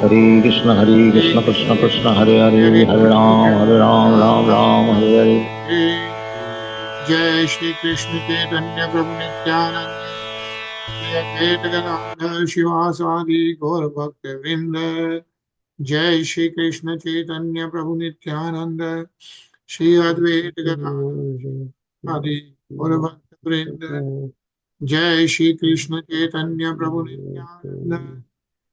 Hare Krishna Krishna Krishna Hare Hare Hare Ram Ram Ram Hare Hare. Jai Shri Krishna Chaitanya Prabhu Nityananda Shri Advaita Gadadhar Shivasadi Gaur Bhakta Vrinda. Jai Shri Krishna Chaitanya Prabhu Nityananda Shri Advaita Gadadhar Shivasadi Gaur Bhakta Vrinda. Jai Shri Krishna Chaitanya Prabhu Nityananda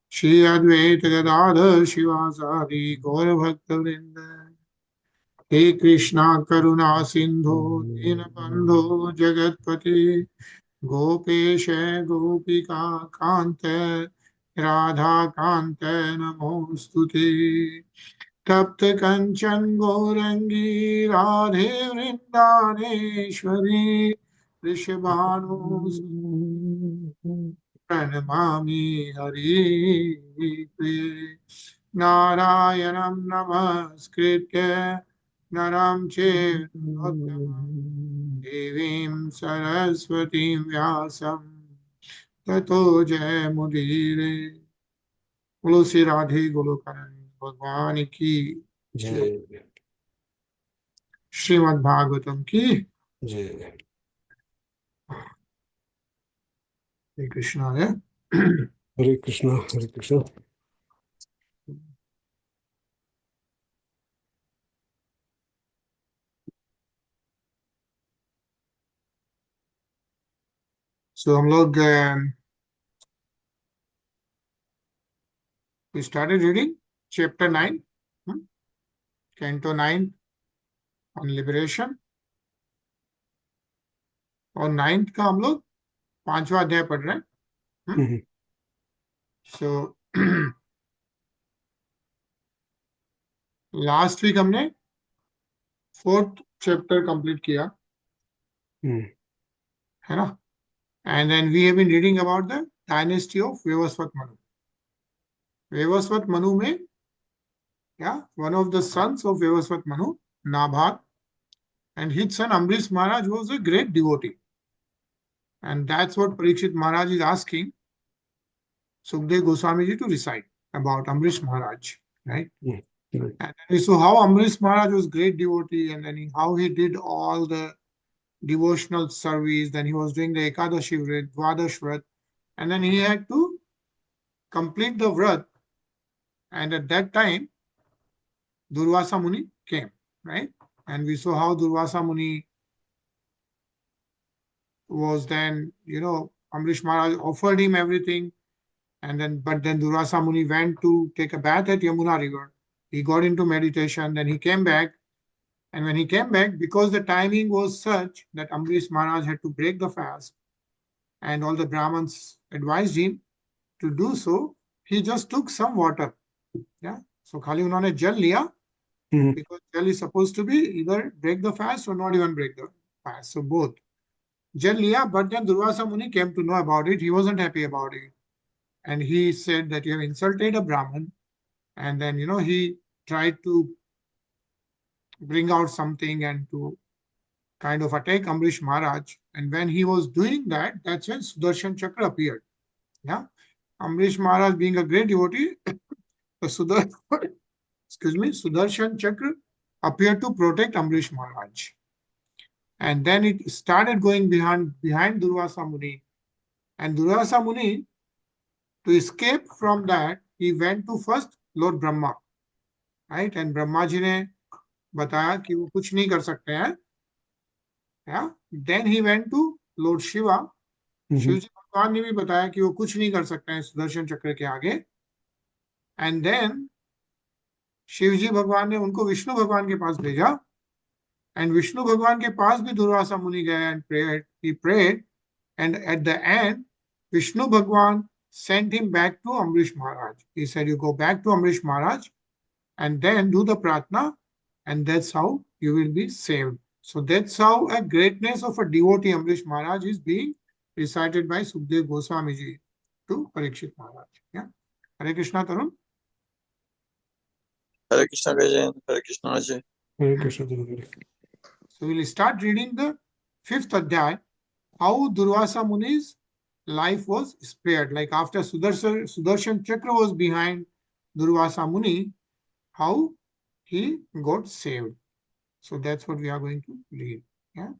Shri Advaita Gadadhar Shivasadi Gaur Bhakta Vrinda. हे कृष्णा करुणा सिंधु दीनबंधु जगतपति गोपेश गोपिका कांत राधा कांत नमोस्तुते तप्त कंचन गौरंगी राधे वृंदावनेश्वरी वृषभानुसुते प्रणमामि हरि नारायणं नमस्कृत्य नरं चैव देवीं सरस्वतीं व्यासं ततो जयमुदीरये। बोलो श्री राधे गोलोकानंद भगवान की जय श्रीमद् भागवतम की जय। हरे कृष्णा है। हरे कृष्णा हरे कृष्णा। सो हम लोग we started reading chapter 9, canto 9 on liberation, और 9th का हम लोग 5वां अध्याय पढ़ रहे हैं। सो लास्ट वीक हमने 4th चैप्टर कंप्लीट किया, है ना? And then we have been reading about the dynasty of Vaivasvata Manu. Vaivasvata Manu में one of the sons of Vivasvat Manu, Nabhag, and his son Ambrish Maharaj was a great devotee. And that's what Parikshit Maharaj is asking Sukdev Goswami ji to recite about Ambrish Maharaj, right? And then we saw how Ambrish Maharaj was great devotee, and then how he did all the devotional service. Then he was doing the Ekadashi Vrat, Dwadash Vrat, and then he had to complete the Vrat. And at that time, Durvāsā Muni came, right? And we saw how Durvāsā Muni was then, Ambrish Maharaj offered him everything. But then Durvāsā Muni went to take a bath at Yamuna river. He got into meditation, then he came back. And when he came back, because the timing was such that Ambrish Maharaj had to break the fast, and all the Brahmins advised him to do so, he just took some water. Yeah. So khali unhone jal liya, because jal is supposed to be either break the fast or not even break the fast. So both. Jal liya, but then Durvāsā Muni came to know about it. He wasn't happy about it. And he said that you have insulted a Brahmin. And then, he tried to bring out something and to kind of attack Ambrish Maharaj. And when he was doing that, that's when Sudarshan Chakra appeared. Yeah. Ambrish Maharaj being a great devotee, the Sudarshan Chakra appeared to protect Ambrish Maharaj. And then it started going behind Durvāsā Muni. And Durvāsā Muni, to escape from that, he went to first Lord Brahma, right? And Brahma ji ने बताया कि वो कुछ नहीं कर सकते हैं. Yeah. Then he went to Lord Shiva. Shiv जी भगवान ने भी बताया कि वो कुछ नहीं कर सकते हैं सुदर्शन चक्र के आगे. And then शिव जी भगवान ने उनको विष्णु भगवान के पास भेजा. And विष्णु भगवान के पास भी दुर्वासा मुनि गए and prayed. He prayed, and at the end, Vishnu Bhagwan sent him back to Ambrish Maharaj. He said, you go back to Ambrish Maharaj and then do the pratna, and that's how you will be saved. So that's how a greatness of a devotee Ambrish Maharaj is being recited by Sukdev Goswami ji to Parikshit Maharaj. Yeah. Hare Krishna, Tarun. Hare Krishna, Gajan. Hare Krishna, Ajay. Hare Krishna. So we'll start reading the 5th Adhyay, how Durvāsā Muni's life was spared. Like after Sudarshan Chakra was behind Durvāsā Muni, how he got saved. So that's what we are going to read. Yeah.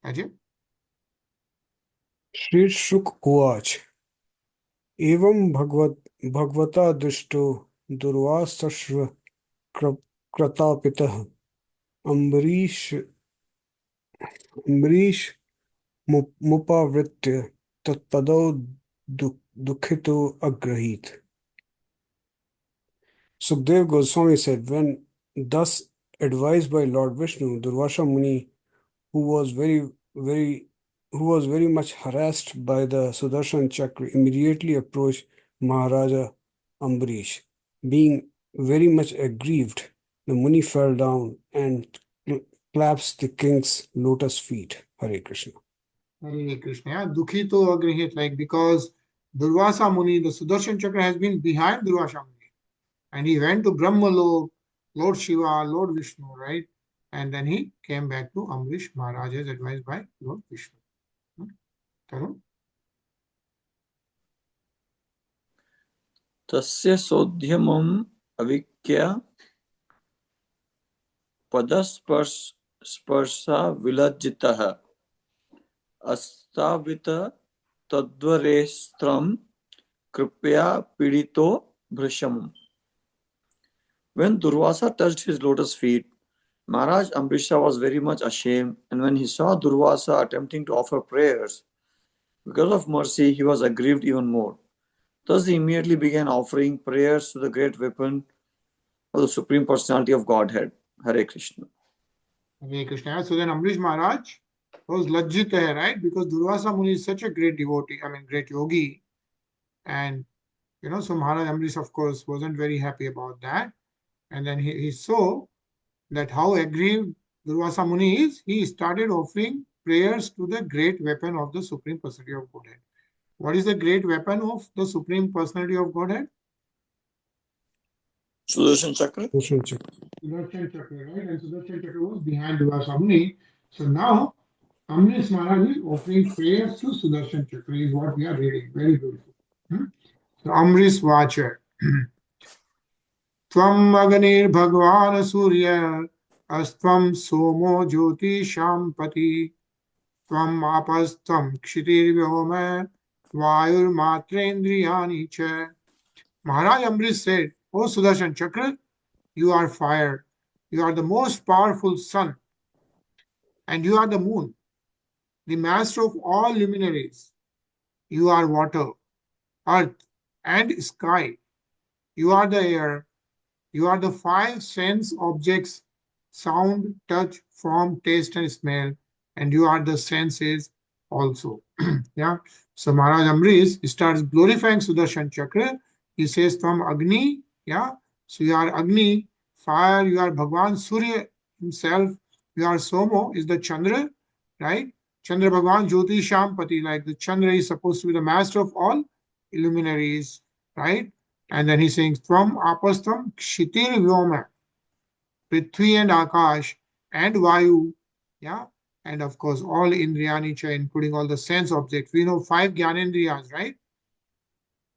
Ajay? Shri शुक उवाच एवं भगवता दृष्टो दुर्वासश्व कृतापितः Ambarish मुपावृत्य तत्पदौ दुःखितो अग्रहीत. Sukdev Goswami said, when thus advised by Lord Vishnu, Durvāsā Muni, who was very much harassed by the Sudarshan Chakra, immediately approached Maharaja Ambarish. Being very much aggrieved, the Muni fell down and clasped the king's lotus feet. Hare Krishna. Hare Krishna. Yeah. Dukhito agrihit, like because Durvāsā Muni, the Sudarshan Chakra has been behind Durvāsā Muni. And he went to Brahmalok, Lord Shiva, Lord Vishnu, right? And then he came back to Ambarish Maharaj as advised by Lord Vishnu. Tarun? Tasya sodhyamam avikya padasparsha vilajjitaha astavita tadvarestram kripya pidito bhrashamam. When Durvāsā touched his lotus feet, Maharaj Ambrisha was very much ashamed, and when he saw Durvāsā attempting to offer prayers, because of mercy, he was aggrieved even more. Thus, he immediately began offering prayers to the great weapon of the Supreme Personality of Godhead, Hare Krishna. Hare Krishna. So then Ambarish Maharaj was lajjita, right? Because Durvāsā Muni is such a great devotee, great yogi. And, so Maharaj Ambarish, of course, wasn't very happy about that. And then he saw that how aggrieved Durvāsā Muni is, he started offering prayers to the great weapon of the Supreme Personality of Godhead. What is the great weapon of the Supreme Personality of Godhead? Sudarshan Chakra. Sudarshan Chakra, right? And Sudarshan Chakra was behind Durvāsā Muni. So now, Ambarish Maharaj is offering prayers to Sudarshan Chakra, is what we are reading. Very beautiful. So Ambarish Vacha. Tvam Aganir Bhagwan Surya Astvam Somo Jyoti Shampati Tvam Apastvam Kshitir Vyoma Vayur Matrendriyani Cha. Maharaj Ambarish said, O Sudarshan Chakra, you are fire. You are the most powerful sun. And you are the moon, the master of all luminaries. You are water, earth, and sky. You are the air. You are the five sense objects, sound, touch, form, taste, and smell. And you are the senses also. Yeah. So Maharaj Ambarish starts glorifying Sudarshan Chakra. He says, from Agni, yeah. So you are Agni, fire, you are Bhagwan Surya himself. You are Somo, is the Chandra, right? Chandra Bhagwan Jyoti Shampati, like the Chandra is supposed to be the master of all luminaries, right? And then he's saying, from Apastam Kshitir Vyoma, Prithvi and Akash and Vayu, yeah, and of course all Indriyani Cha, including all the sense objects. We know 5 Gyanendriyas, right?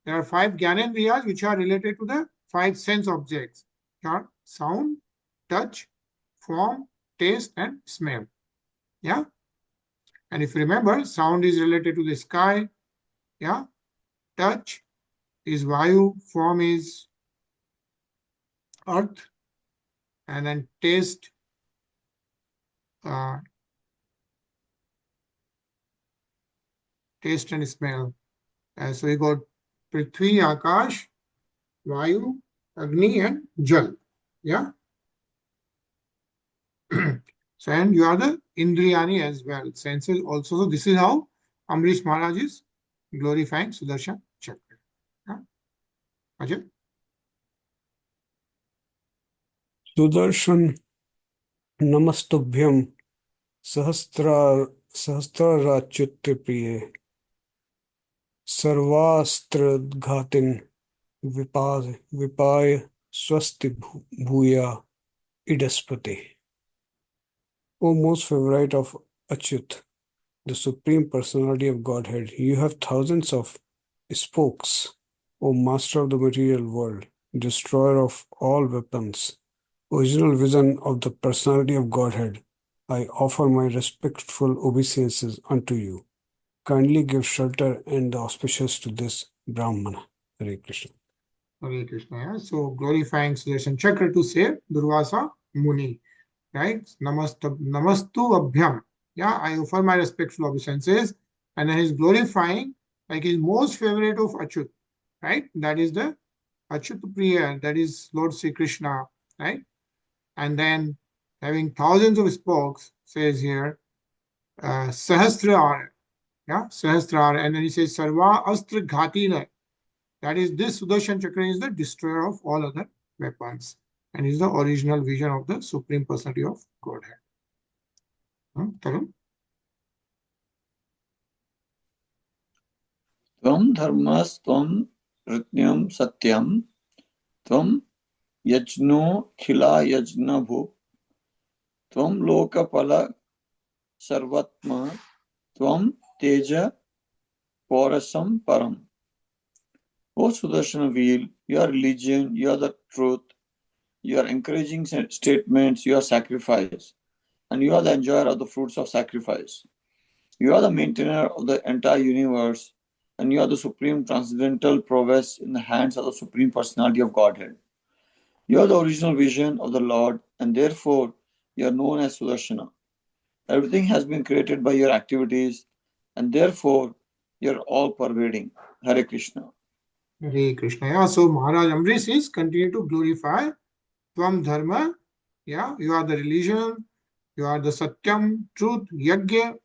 There are 5 Gyanendriyas which are related to the 5 sense objects. Are sound, touch, form, taste, and smell. Yeah. And if you remember, sound is related to the sky. Yeah. Touch is Vayu, form is earth, and then taste taste and smell. So we got Prithvi, Akash, Vayu, Agni, and Jal. Yeah. So, and you are the Indriyani as well, senses also. So this is how Ambarish Maharaj is glorifying Sudarshan Chakra. Yeah. Ajay? Sudarshan Namastubhyam Sahasrarachyutte Priye Sarvastra Ghatin Vipaya Swasti Bhuya Idaspati. O most favorite of Achyut, the Supreme Personality of Godhead, you have thousands of spokes O Master of the material world, destroyer of all weapons, original vision of the personality of Godhead, I offer my respectful obeisances unto you. Kindly give shelter and the auspicious to this Brahmana. Hare Krishna. Hare Krishna. Yeah? So glorifying Sudarshan Chakra to say Durvāsā Muni. Right? Namastu Abhyam. Yeah, I offer my respectful obeisances. And then he's glorifying like his most favorite of Achyut. Right? That is the Achyut Priya. That is Lord Sri Krishna. Right? And then having thousands of spokes, says here, Sahasra. Yeah, Sahasra. And then he says Sarva Astra Ghatina. That is, this Sudarshan Chakra is the destroyer of all other weapons and is the original vision of the Supreme Personality of Godhead. Tarun? Tvam dharmas tvam ritnyam satyam tvam yajno khila yajna bhu tvam lokapala sarvatma tvam teja porasam param. O Sudarshana wheel, your religion, you are the truth, you are encouraging statements, you are sacrifice, and you are the enjoyer of the fruits of sacrifice. You are the maintainer of the entire universe, and you are the supreme transcendental prowess in the hands of the Supreme Personality of Godhead. You are the original vision of the Lord, and therefore you are known as Sudarshana. Everything has been created by your activities, and therefore you are all pervading. Hare Krishna. Hare Krishna. Yeah, so Maharaj Amrish is continue to glorify Tvam Dharma. Yeah, you are the religion, you are the Satyam, truth, Yajna,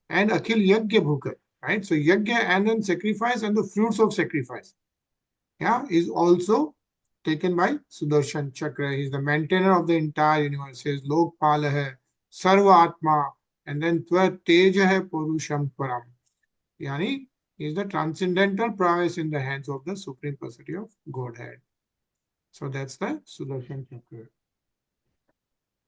and Akhil Yajna Bhuka. Right? So Yajna and then sacrifice and the fruits of sacrifice. Yeah, is also taken by Sudarshan Chakra. He is the maintainer of the entire universe. He is Lokpala hai, Sarva Atma, and then Tva Teja hai Purusham Param. Yani, he is the transcendental prowess in the hands of the Supreme Personality of Godhead. So that's the Sudarshan Chakra.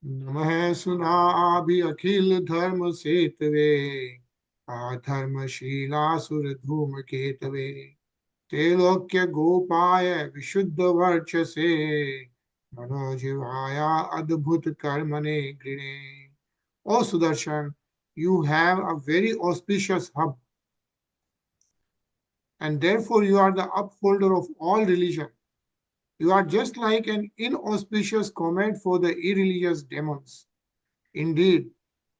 Namaha Suna Abhi Akhil Dharma Setave Adharma Shila Sura Dhuma Ketave Telokya Gopaya Vishuddha Varchase Manojivaya Adbhut Karmane Grine. O Sudarshan, you have a very auspicious hub, and therefore you are the upholder of all religion. You are just like an inauspicious comet for the irreligious demons. Indeed,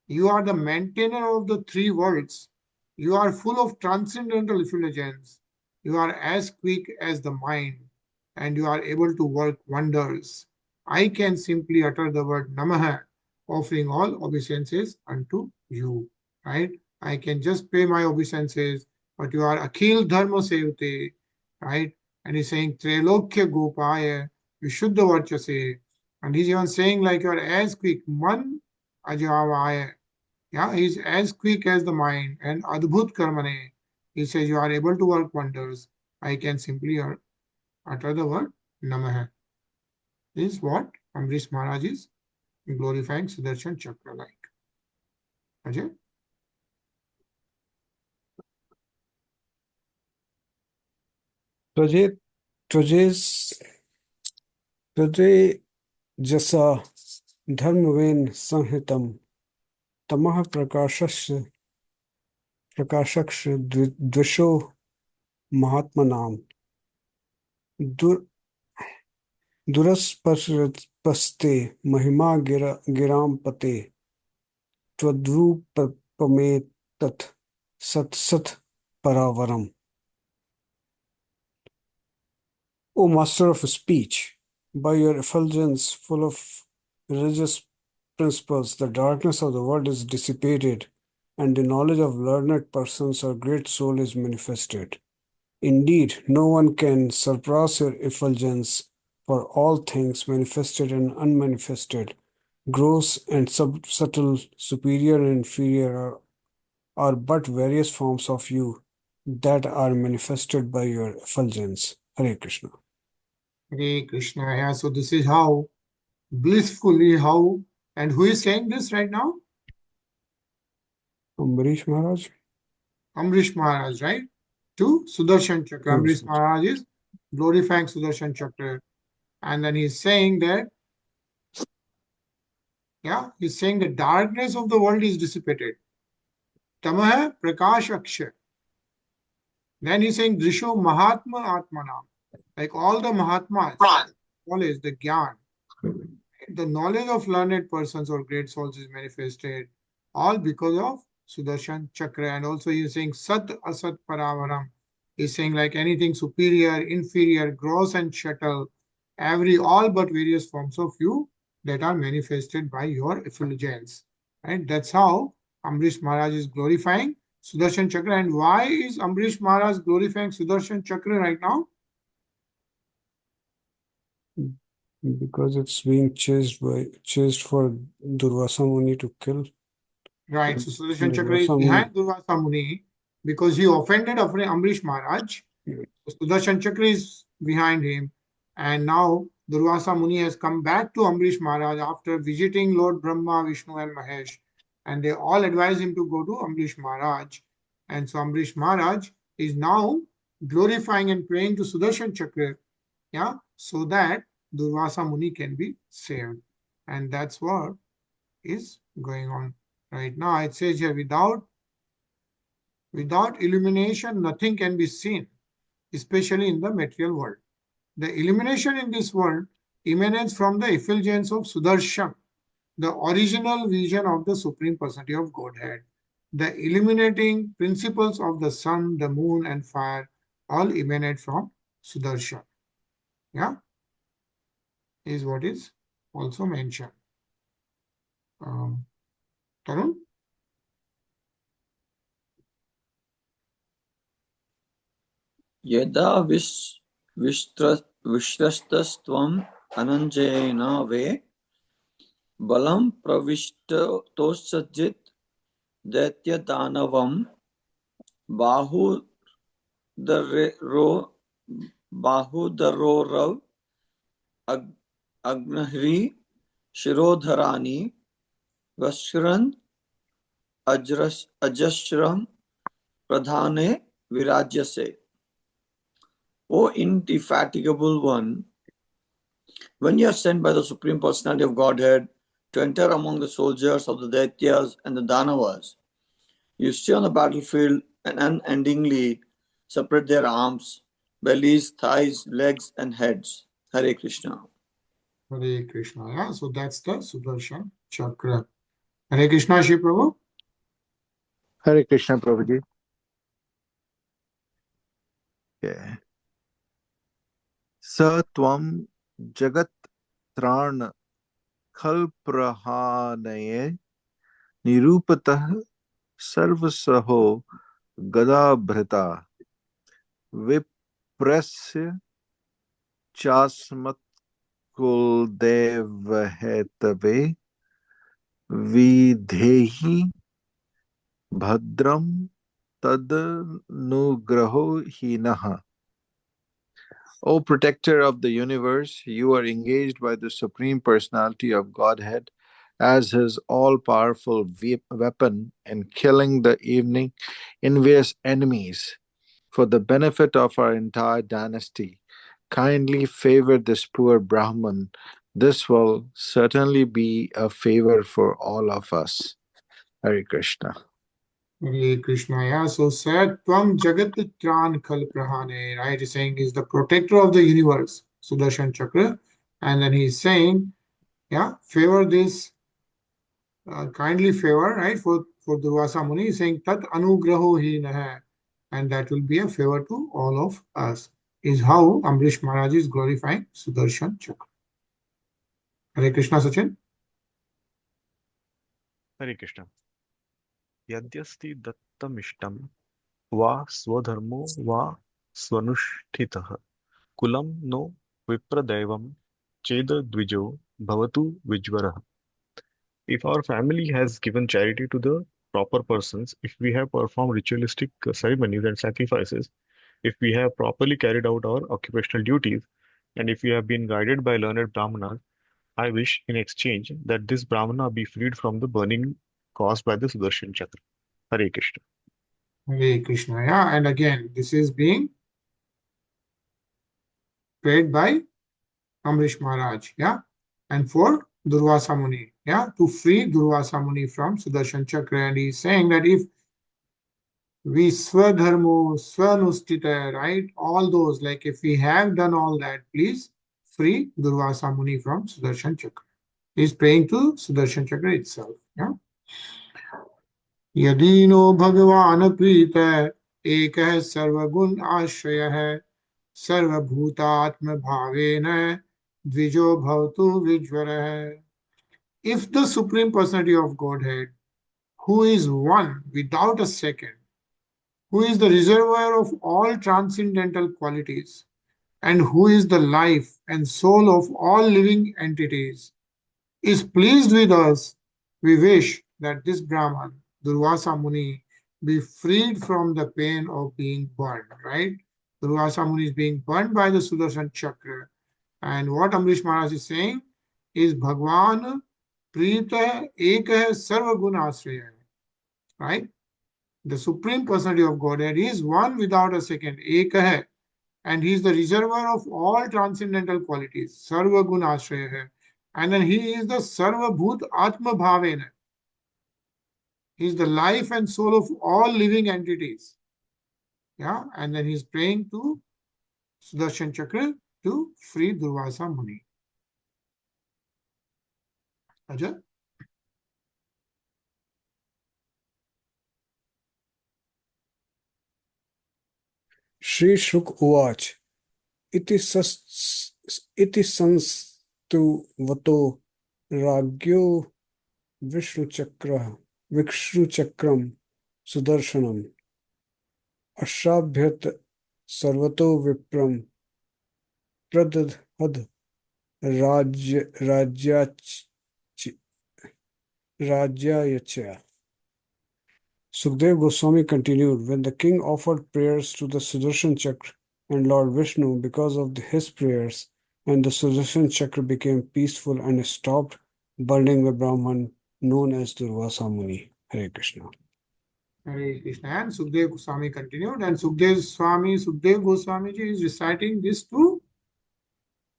you are the maintainer of the three worlds. You are full of transcendental effulgence. You are as quick as the mind, and you are able to work wonders. I can simply utter the word Namaha, offering all obeisances unto you. Right? I can just pay my obeisances, but you are Akhil Dharma Sevate, right? And he's saying Trailokya Gopaya, Vishuddha Varchase. And he's even saying like you are as quick, Man Ajavaya. Yeah, he's as quick as the mind. And Adbhut Karmane, he says you are able to work wonders. I can simply utter the word Namaha. This is what Amrish Maharaj is glorifying Sudarshan Chakra like. Ajay? Tvaje jasa dharmaven sanhitam tamah prakashaksh dvisho mahatmanam duraspaste mahima giram pate twadrupametat sat paravaram. O master of speech, by your effulgence full of religious principles, the darkness of the world is dissipated, and the knowledge of learned persons or great soul is manifested. Indeed, no one can surpass your effulgence, for all things manifested and unmanifested, gross and subtle, superior and inferior, are but various forms of you that are manifested by your effulgence. Hare Krishna. Hare Krishna. Yeah, so this is how blissfully how, and who is saying this right now? Amrish Maharaj. Amrish Maharaj, right? To Sudarshan Chakra. Amrish Maharaj is glorifying Sudarshan Chakra. And then he's saying that, he's saying the darkness of the world is dissipated. Tamah prakash akshay. Then he's saying Drisho Mahatma Atmanam. Like all the Mahatmas, knowledge, the Gyan, the knowledge of learned persons or great souls is manifested, all because of Sudarshan Chakra. And also he's saying Sat Asat Paravaram. He's saying like anything superior, inferior, gross and subtle, all but various forms of you that are manifested by your effulgence. Right? That's how Ambrish Maharaj is glorifying Sudarshan Chakra. And why is Ambrish Maharaj glorifying Sudarshan Chakra right now? Because it's being chased for Durvāsā Muni to kill. Right. So Sudarshan Chakra is behind Durvāsā Muni because he offended Ambrish Maharaj. So Sudarshan Chakra is behind him. And now Durvāsā Muni has come back to Ambrish Maharaj after visiting Lord Brahma, Vishnu and Mahesh. And they all advise him to go to Ambrish Maharaj. And so Ambrish Maharaj is now glorifying and praying to Sudarshan Chakra, so that Durvāsā Muni can be saved. And that's what is going on right now. It says here, without illumination, nothing can be seen, especially in the material world. The illumination in this world emanates from the effulgence of Sudarshan, the original vision of the Supreme Personality of Godhead. The illuminating principles of the sun, the moon, and fire all emanate from Sudarshan. Is what is also mentioned. Tarun? Yada vishrastastvam ananjena ve balam pravishtatosajit daitya danavam bahudarorav agnahri shirodharani vashran ajashram pradhane virajyase. O indefatigable one, when you are sent by the Supreme Personality of Godhead to enter among the soldiers of the Daityas and the Danavas, you stay on the battlefield and unendingly separate their arms, bellies, thighs, legs, and heads. Hare Krishna. Hare Krishna. So that's the Sudarshan Chakra. Hare Krishna, Shri Prabhu. Hare Krishna, Prabhuji. Okay. Satvam Jagat Tran Khalprahanaye Nirupatah Sarvasaho Gadabhrata Viprasya Chasmat Kuldevhetave Videhi Bhadram Tadanugraho Hinaha. O protector of the universe, you are engaged by the Supreme Personality of Godhead as his all-powerful weapon in killing the envious enemies. For the benefit of our entire dynasty, kindly favor this poor Brahman. This will certainly be a favor for all of us. Hare Krishna. Hare Krishna. So Satvam Jagat Tran Khalprahane, right? He's saying is the protector of the universe, Sudarshan Chakra. And then he's saying, favor this, kindly favor, right? For Durvāsā Muni, he's saying Tat Anugraho Hinaha. And that will be a favor to all of us. Is how Ambrish Maharaj is glorifying Sudarshan Chakra. Hare Krishna, Sachin. Hare Krishna. Yadyasti dattamishtam va swadharmo va swanushtitah kulam no vipradevam cheda dvijo bhavatu vijvarah. If our family has given charity to the proper persons, if we have performed ritualistic ceremonies and sacrifices, if we have properly carried out our occupational duties, and if we have been guided by learned brahmanas, I wish in exchange that this brahmana be freed from the burning caused by the Sudarshan Chakra. Hare Krishna. Hare Krishna. And again, this is being prayed by Ambrish Maharaj, yeah, and for Durvāsā Muni, yeah, to free Durvāsā Muni from Sudarshan Chakra. And he is saying that if we swadharmo, swanustita, right, all those, like if we have done all that, please free Durvāsā Muni from Sudarshan Chakra. He is praying to Sudarshan Chakra itself, yeah. यदीनो भगवान प्रीत एक सर्वगुण आश्रय है सर्वभूतात्म भावेन द्विजो भवतु विज्वर है. If the Supreme Personality of Godhead, who is one without a second, who is the reservoir of all transcendental qualities, and who is the life and soul of all living entities, is pleased with us, we wish that this Brahman, Durvāsā Muni, be freed from the pain of being burned, right? Durvāsā Muni is being burned by the Sudarshan Chakra. And what Ambrish Maharaj is saying is Bhagwan Prita Ekah Sarva Guna Asraya, right? The Supreme Personality of Godhead is one without a second, Ekah, and he is the reservoir of all transcendental qualities, Sarva Guna Asraya. And then he is the Sarva Bhut Atma Bhavena. He is the life and soul of all living entities. Yeah, and then he is praying to Sudarshan Chakra to free Durvāsā Muni. Ajay? Shri Shuk Uach Iti Sanstu Vato Ragyo Vishnu Chakram Sudarshanam Ashabhyat Sarvato Vipram Pradadhad Rajyayacha. Sukdev Goswami continued, when the king offered prayers to the Sudarshan Chakra and Lord Vishnu because of his prayers, and the Sudarshan Chakra became peaceful and stopped burning the Brahman known as Durvāsā Muni. Hare Krishna. Hare Krishna. And Sukdev Goswami continued, and Sukdev Goswami ji is reciting this to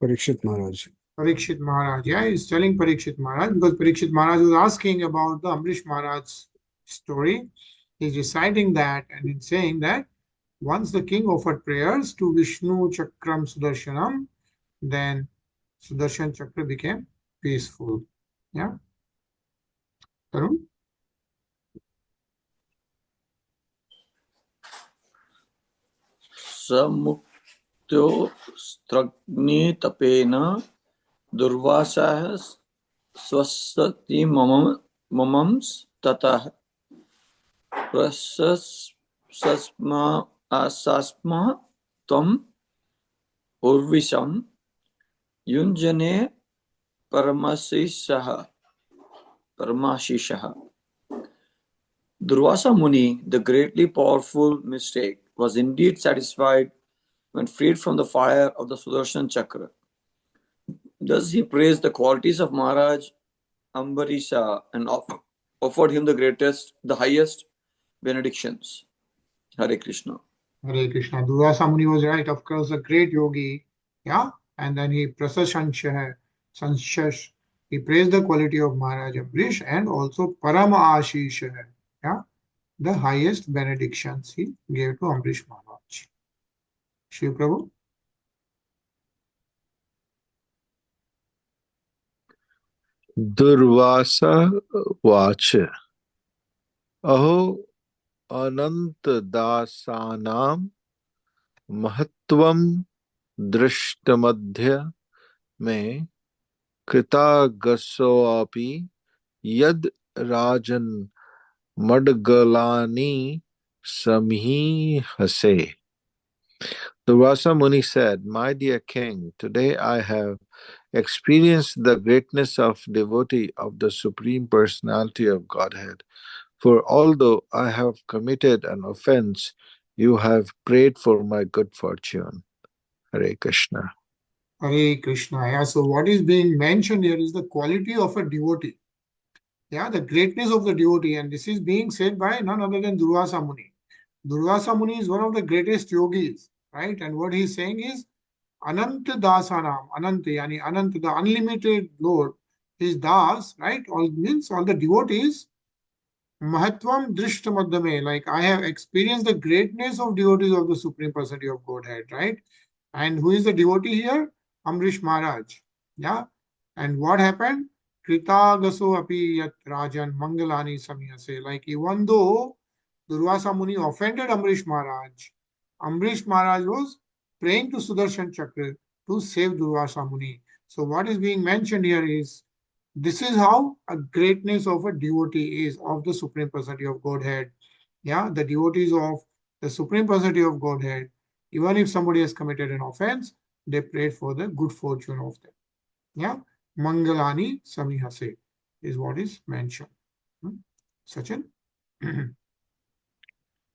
Parikshit Maharaj. Parikshit Maharaj. Yeah, he's telling Parikshit Maharaj because Parikshit Maharaj was asking about the Ambrish Maharaj's story. He's reciting that and he's saying that once the king offered prayers to Vishnu Chakram Sudarshanam, then Sudarshan Chakra became peaceful. Yeah. Tarun? Samukto stragni tapena Durvāsā swasati mamams tatah prasasma asasma tam urvisham yunjane paramashishaha. Durvāsā Muni, the greatly powerful mystic, was indeed satisfied when freed from the fire of the Sudarshan Chakra. Thus he praised the qualities of Maharaj Ambarisha and offered him the highest benedictions. Hare Krishna. Hare Krishna. Durvāsā Muni was right, of course, a great yogi. Yeah. And then he he praised the quality of Maharaj Ambrish and also Parama Ashish. Yeah. The highest benedictions he gave to Ambrish Maharaj. Shiv Prabhu. Durvāsā Vacha Aho Ananta Dasanam Mahatvam Drishtamadhya Me Kritagasoapi Yad Rajan Madgalani Samhi Hase. Durvāsā Muni said, my dear king, today I have experienced the greatness of devotee of the Supreme Personality of Godhead. For although I have committed an offense, you have prayed for my good fortune. Hare Krishna. Hare Krishna. Yeah, so what is being mentioned here is the quality of a devotee. Yeah, the greatness of the devotee, and this is being said by none other than Durvāsā Muni. Durvāsā Muni is one of the greatest yogis, right? And what he is saying is Ananta Dasanam, Ananta, yani Ananta, the unlimited Lord, is Das, right? All means all the devotees. Mahatvam Drishtamadame, like I have experienced the greatness of devotees of the Supreme Personality of Godhead, right? And who is the devotee here? Amrish Maharaj. Yeah. And what happened? Kritagaso api yat rajan mangalani samyase. Like even though Durvāsā Muni offended Amrish Maharaj was praying to Sudarshan Chakra to save Durvāsā Muni. So what is being mentioned here is this is how a greatness of a devotee is of the Supreme Personality of Godhead. Yeah, the devotees of the Supreme Personality of Godhead, even if somebody has committed an offense, they prayed for the good fortune of them. Yeah, Mangalani Samihase is what is mentioned. Sachin?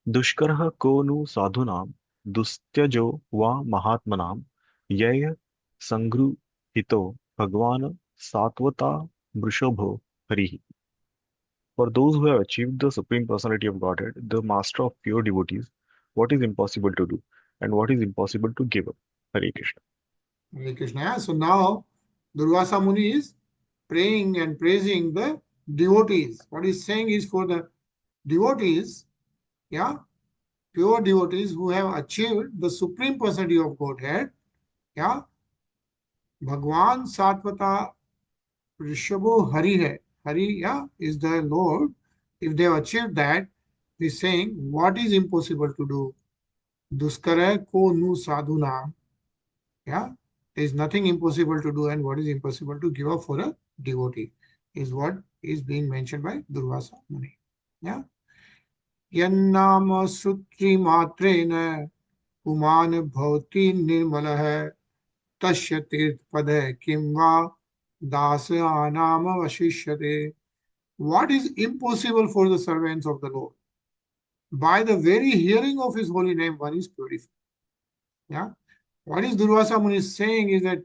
दुष्करः को नु साधूनां दुस्त्यजो वा महात्मनां यैः संगृहीतो भगवान् सात्वता वृषभो हरिः. For those who have achieved the Supreme Personality of Godhead, the Master of pure devotees, what is impossible to do and what is impossible to give up? Hare Krishna. Hare Krishna. Yeah. So now Durvāsā Muni is praying and praising the devotees. What he's saying is for the devotees, yeah, pure devotees who have achieved the Supreme Personality of Godhead, yeah, Bhagwan Satvata Rishabho Hari hai. Hari, yeah, is the Lord. If they have achieved that, he's saying, what is impossible to do? Duskara ko nu sadhuna. Yeah, there is nothing impossible to do, and what is impossible to give up for a devotee is what is being mentioned by Durvāsā Muni. Yeah. Yannama sutri matrena puman bhavati nirmala tasya tirth padhe kimva dasanama vashishyate. What is impossible for the servants of the Lord? By the very hearing of his holy name, one is purified. Yeah. What is Durvāsā Muni saying is that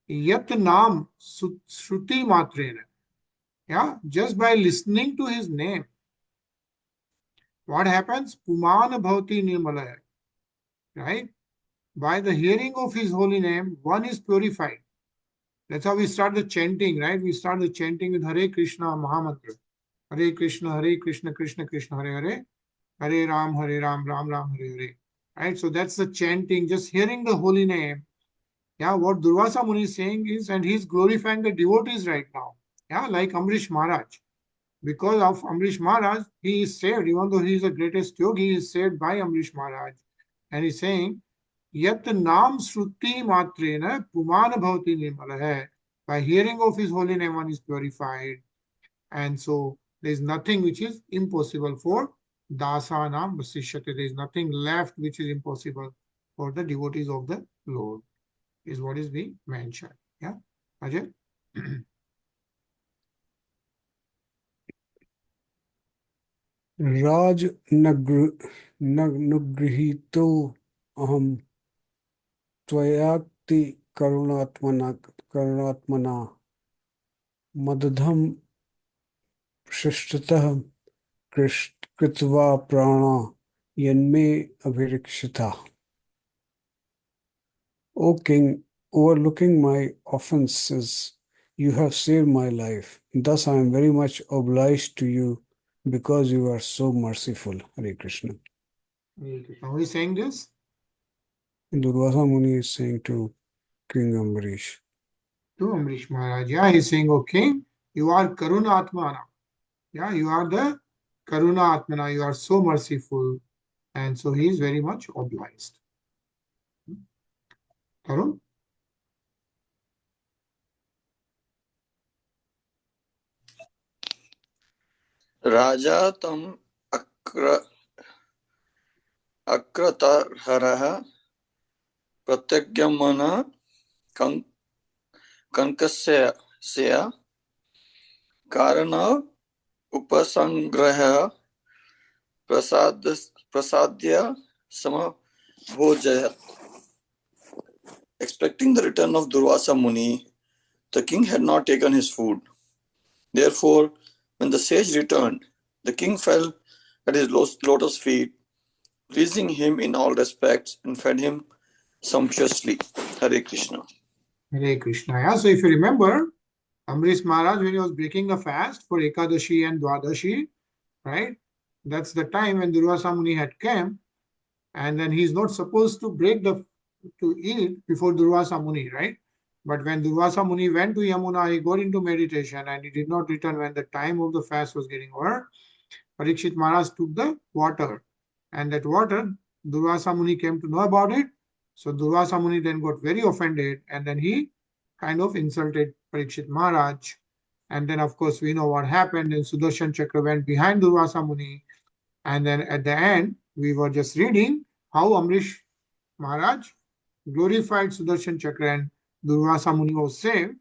Yat Nam Shruti Matrena. Yeah, just by listening to his name, what happens? Pumana Bhavati Nirmala. Right? By the hearing of his holy name, one is purified. That's how we start the chanting, right? We start the chanting with Hare Krishna Mahamantra. Hare Krishna, Krishna Krishna, Hare Hare. Hare Ram, Ram Ram, Hare Hare. Right? So that's the chanting, just hearing the holy name. Yeah, what Durvāsā Muni is saying is, and he's glorifying the devotees right now. Yeah, like Amrish Maharaj. Because of Amrish Maharaj, he is saved. Even though he is the greatest yogi, he is saved by Amrish Maharaj. And he's saying, Yat Nam Shruti Matrena Pumana Bhavati Nirmala. By hearing of his holy name, one is purified. And so there is nothing which is impossible for Dasanam Vasishyate. There is nothing left which is impossible for the devotees of the Lord, is what is being mentioned. Yeah, Ajay? Raj Nagrihito Aham Tvayakti Karunatmana Madadham Shishtata Kritva Prana Yanme Abhirikshita. O King, overlooking my offenses, you have saved my life. Thus I am very much obliged to you because you are so merciful. Hare Krishna. Who is saying this? Durvāsā Muni is saying to King Amrish. To Amrish Maharaj. Yeah, he is saying, O King, you are Karuna Atmana. Yeah, you are the Karuna Atmana. You are so merciful. And so he is very much obliged. Karun? Raja tam akratarharaha pratyagyamana kankasya karana upasangraha prasadya samabhojaya. Expecting the return of Durvāsā Muni, the king had not taken his food. Therefore, when the sage returned, the king fell at his lotus feet, pleasing him in all respects, and fed him sumptuously. Hare Krishna. Hare Krishna. Yeah, so if you remember, Ambrish Maharaj, when he was breaking the fast for Ekadashi and Dwadashi, right? That's the time when Durvāsā Muni had come, and then he's not supposed to eat before Durvāsā Muni, right? But when Durvāsā Muni went to Yamuna, he got into meditation and he did not return when the time of the fast was getting over. Parikshit Maharaj took the water, and that water, Durvāsā Muni came to know about it. So Durvāsā Muni then got very offended, and then he kind of insulted Parikshit Maharaj. And then, of course, we know what happened. And Sudarshan Chakra went behind Durvāsā Muni. And then at the end, we were just reading how Ambrish Maharaj glorified Sudarshan Chakra and Durvāsā Muni was saved.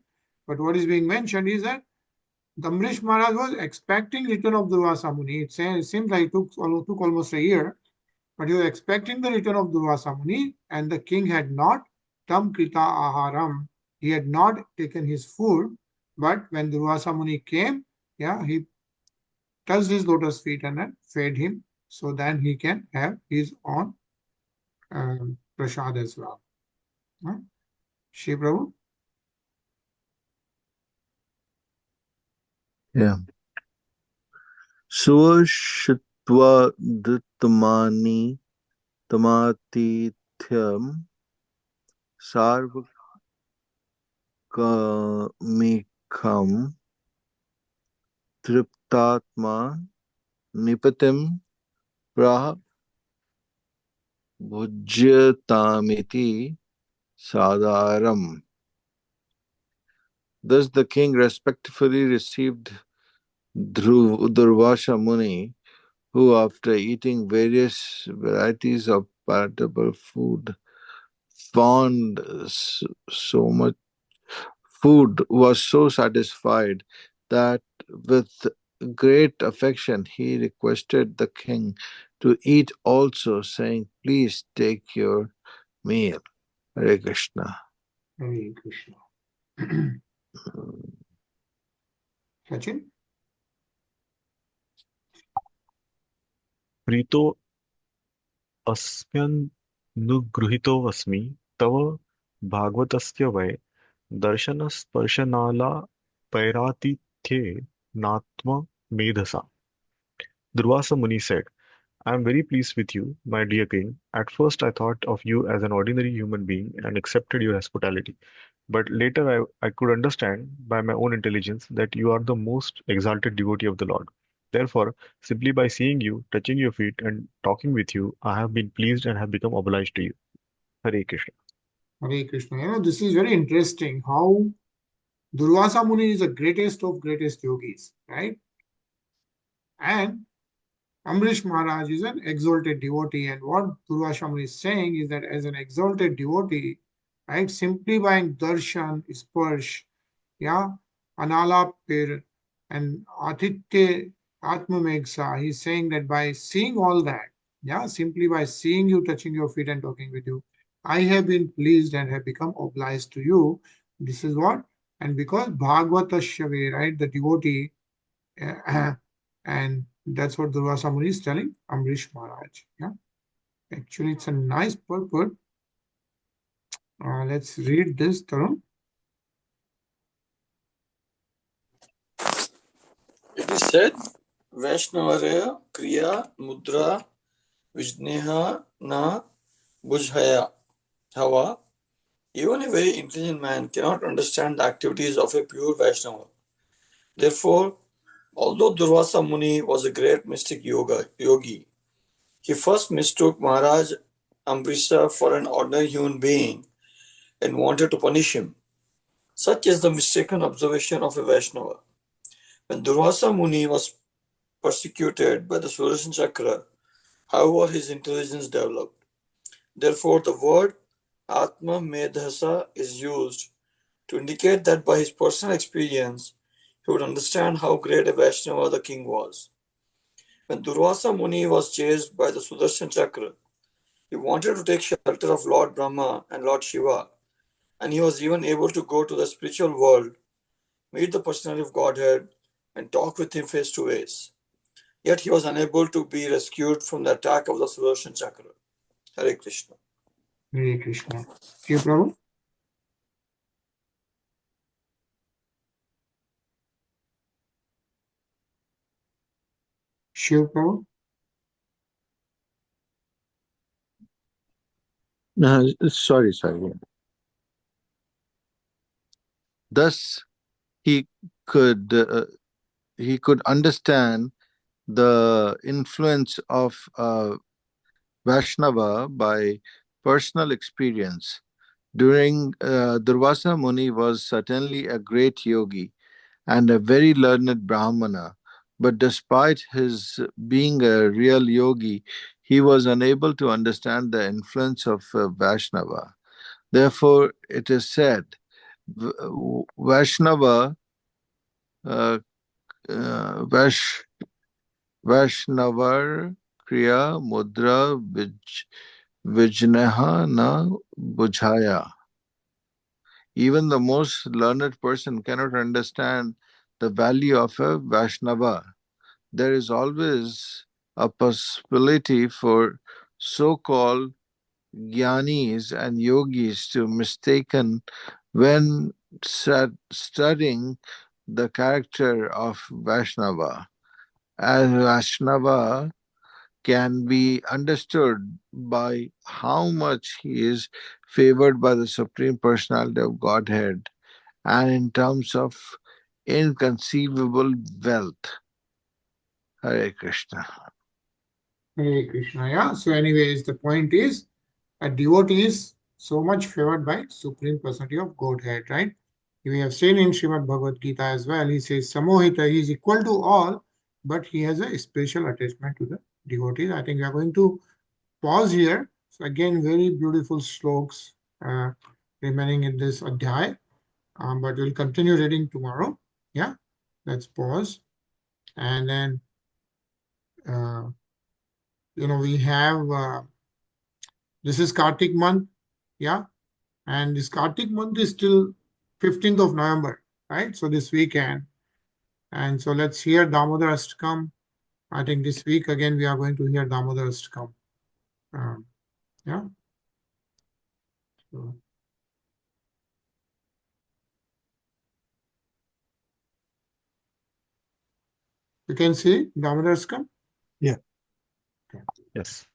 But what is being mentioned is that Ambrish Maharaj was expecting return of Durvāsā Muni. It seems like it took almost a year, but he was expecting the return of Durvāsā Muni, and the king had not tam krita aharam. He had not taken his food, but when Durvāsā Muni came, he touched his lotus feet and then fed him, so then he can have his own prasad as well. Shri Prabhu? Yeah. Suashitva dittamani tamatithyam sarvakamikam triptatma nipatim praha bhujyatamiti sadaram. Thus the king respectfully received Durvāsā Muni, who after eating various varieties of palatable food was so satisfied that with great affection he requested the king to eat also, saying, "Please take your meal." Hare Krishna. Hare Krishna. Sachin? Prito अस्म्यनुगृहीतो अस्मि तव भागवतस्य वै दर्शनस्पर्शनाला पैरातिथ्ये नात्म medhasa. Durvāsā Muni said, I am very pleased with you, my dear king. At first I thought of you as an ordinary human being and accepted your hospitality. But later I could understand by my own intelligence that you are the most exalted devotee of the Lord. Therefore, simply by seeing you, touching your feet, and talking with you, I have been pleased and have become obliged to you. Hare Krishna. Hare Krishna. This is very interesting how Durvāsā Muni is the greatest of greatest yogis, right? And Ambrish Maharaj is an exalted devotee. And what Durvāsā Muni is saying is that as an exalted devotee, right, simply by darshan, sparsh, anala pir, and atitya atma megsa, he's saying that by seeing all that, simply by seeing you, touching your feet and talking with you, I have been pleased and have become obliged to you. This is what? And because Bhagavatasya, right, the devotee, and that's what Durvāsā Muni is telling Ambrish Maharaj. Actually, it's a nice purport. Let's read this, Tarun. It is said, Vaishnavare Kriya Mudra Vijneha Na Bujhaya. However, even a very intelligent man cannot understand the activities of a pure Vaishnava. Therefore, although Durvāsā Muni was a great mystic yogi, he first mistook Maharaj Ambrisha for an ordinary human being and wanted to punish him. Such is the mistaken observation of a Vaishnava. When Durvāsā Muni was persecuted by the Sudarshan Chakra, however, his intelligence developed. Therefore, the word Atma Medhasa is used to indicate that by his personal experience, he would understand how great a Vaishnava the king was. When Durvāsā Muni was chased by the Sudarshan Chakra, he wanted to take shelter of Lord Brahma and Lord Shiva, and he was even able to go to the spiritual world, meet the personality of Godhead, and talk with him face to face. Yet he was unable to be rescued from the attack of the Sudarshan Chakra. Hare Krishna. Hare Krishna. Shiv Prabhu. Shiv Prabhu. Sorry. Thus, he could understand the influence of Vaishnava by personal experience. Durvāsā Muni was certainly a great yogi and a very learned Brahmana, but despite his being a real yogi, he was unable to understand the influence of Vaishnava. Therefore, it is said, Vaishnava Vaishnavar Kriya Mudra Vijnaha na Bujhaya. Even the most learned person cannot understand the value of a Vaishnava. There is always a possibility for so-called jnanis and yogis to mistaken when studying the character of Vaishnava. As Vaishnava can be understood by how much he is favored by the Supreme Personality of Godhead and in terms of inconceivable wealth. Hare Krishna. Hare Krishna. Yeah. So, anyways, the point is a devotee is so much favored by Supreme Personality of Godhead, right? We have seen in Srimad Bhagavad Gita as well. He says, Samohita, he is equal to all, but he has a special attachment to the devotees. I think we are going to pause here. So again, very beautiful sloks remaining in this adhyay, but we'll continue reading tomorrow. Yeah, let's pause. And then, we have, this is Kartik month. Yeah, and this Kartik month is till 15th of November, right? So this weekend. And so let's hear Damodar Ashtakam. I think this week again we are going to hear Damodar Ashtakam. Yeah. So. You can see Damodar Ashtakam? Yeah. Okay. Yes.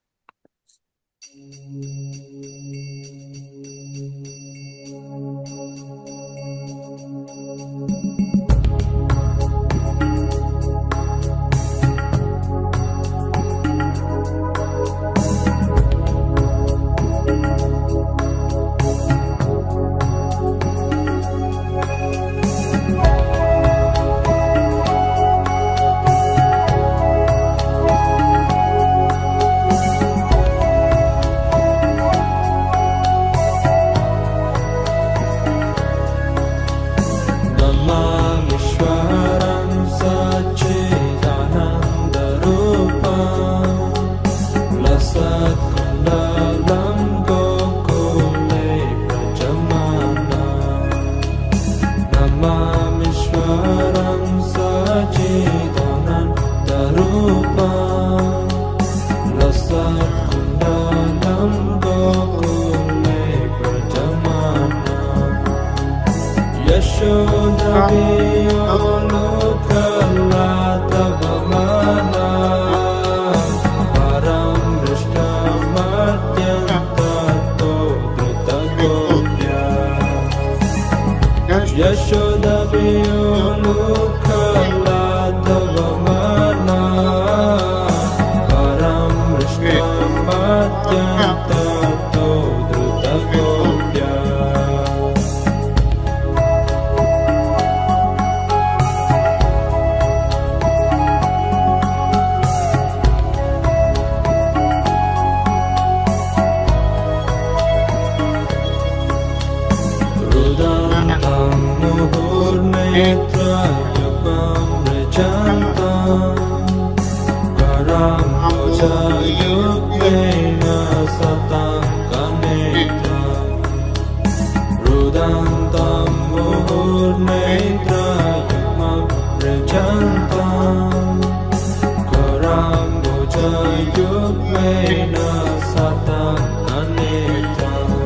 Satsang Harekrishnaradhegovind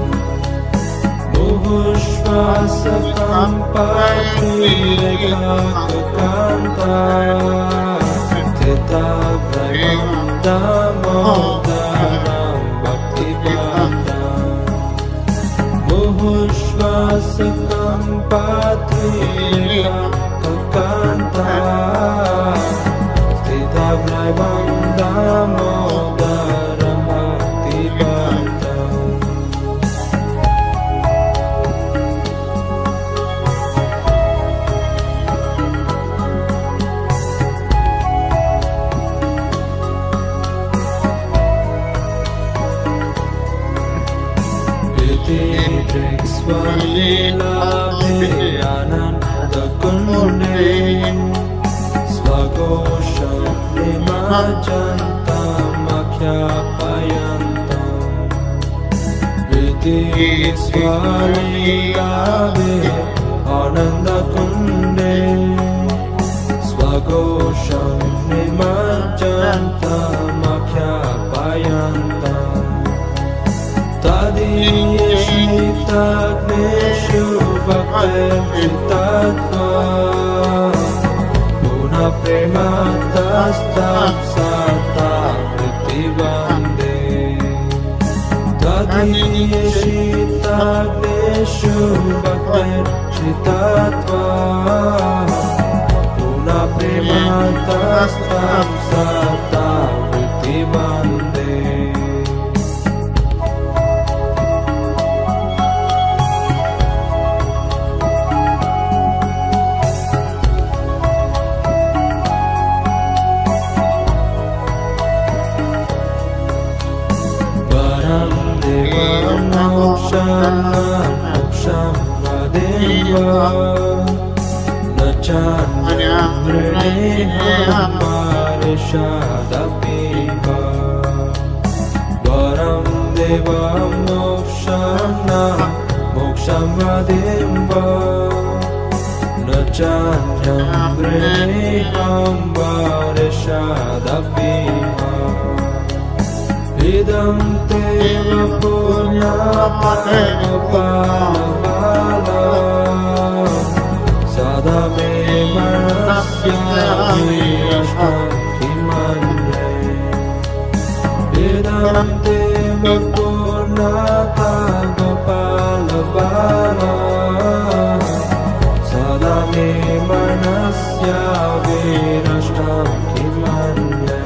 Muhushvasakampatirekakanta Tita Damodaram Bhaktivedanta Muhushvasakampatirekakanta Tita Damodaram Bhaktivedanta Svalilabhe ananda kunde Svagosham nimajantam akhyapayantam Viti svalilabhe ananda kunde Svagosham nimajantam akhyapayantam Tadiyeshitagneshu bhakti-chitatva Puna prematastab sata-vritti-vande Tadiyeshitagneshu bhakti-chitatva Puna prematastab sata-vritti-vande Moksham vadeva Nachanyam vrineham parishadapiva Varam devam moksham vadeva Nachanyam vrineham parishadapiva Idam teva purnata gopala Sada me manasya virashtam kimanye Idam teva purnata gopala Sada me manasya virashtam kimanye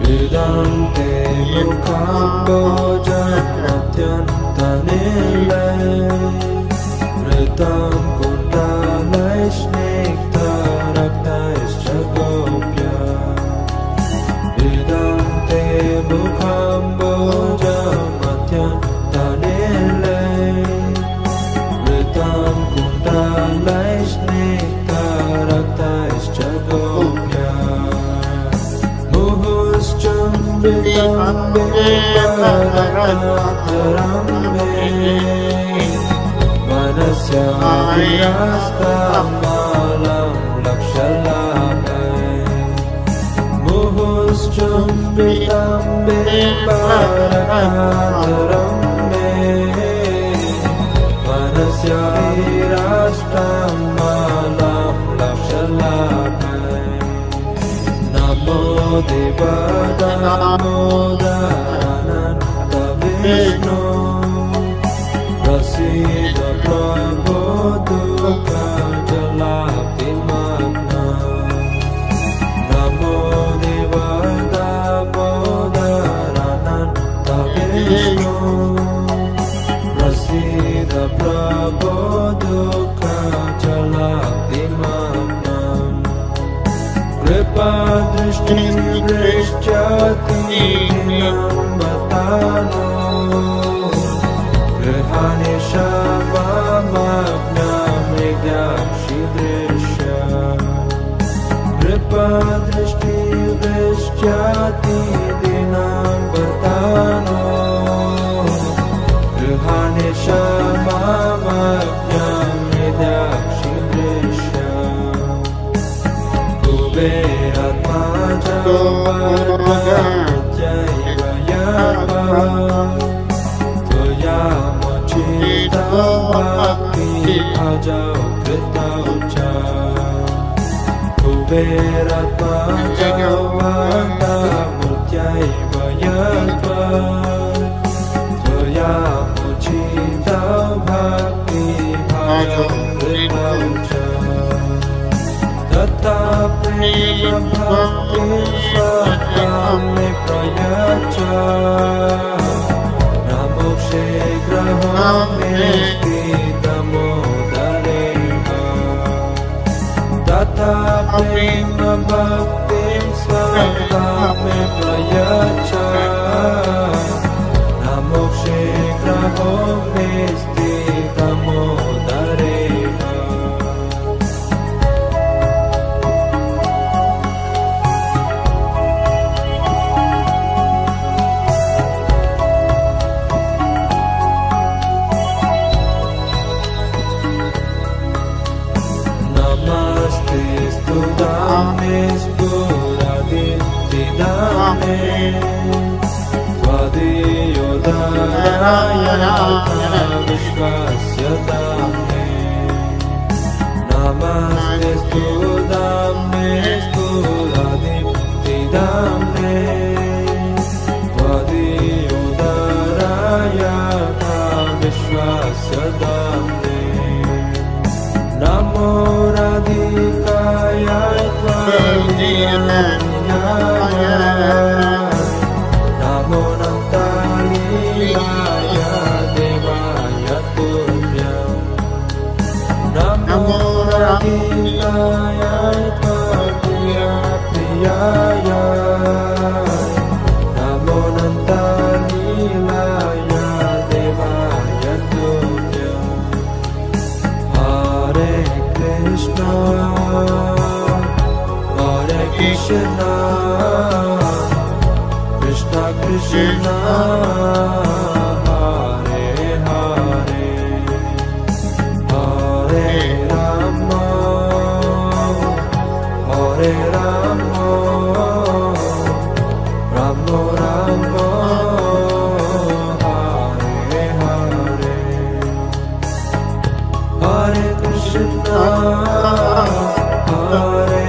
Vedante Mukhambojan Atyantanile Vritam Kundalaishnekta Raktaischa Gopya Vedante Mukhambojan Atyantanile Vritam Kundalaishnekta Raktaischa Gopya Muhuschambitambe Paratatarambe Manasya virastam malam lakshalabhe Muhuschambitambe Paratatarambe Manasya virastam malam lakshalabhe Namo Devada Modananta Vishnu Prasida Prabhu Dukha Jalapimagna Namo Devada Modananta Vishnu Prasida Prabhu Dukha Jalapimagna Kripa drishti drishyati nambatano Grihani shavamabhyam rigyakshi drishya Kripa drishti drishyati nambatano Grihani shavamabhyam rigyakshi drishya Kuberatmaja Rajau Kritau Cha Kuberatmajau Vata Mutyaiva Yatva Tvaya Uchitau Bhakti Bhajau Kritau Cha Tata Prema Bhakti Swatame Prayacha Namokshe Grahame Tata Prema Bhakti Swatame Prayacha Namokshe Grahame Stitamodareha Dame Spuraditidame Tvadiyodarayana Vishvasyadame Namaste Studame Spuraditidame Tvadiyodarayana Vishvasyadame Namo Radhikaya Namo Nantalilaya Devaya Turyam Namo Radhikaya Priyaya Namo Nantalilaya Devaya Turyam Hare Krishna Krishna, Krishna Krishna, Hare Hare, Hare Rama, Hare Rama, Rama Rama, Hare Hare, Hare Krishna, Hare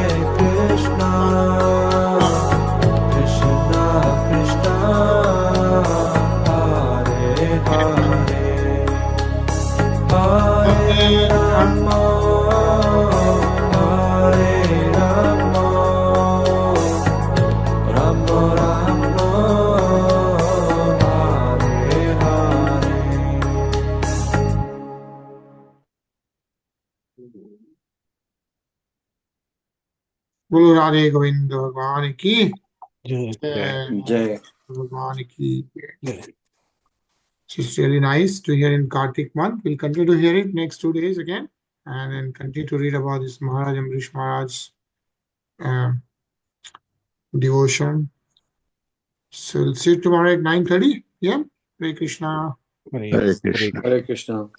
बोलो राधे गोविंद भगवान की Jai. Jai. भगवान की Jai. It's really nice to hear in Kartik month. We'll continue to hear it next 2 days again, and then continue to read about this Maharaj Amrish Maharaj's devotion. So we'll see you tomorrow at 9:30 p.m. Hare Krishna. Hare Hare Krishna. Hare Krishna.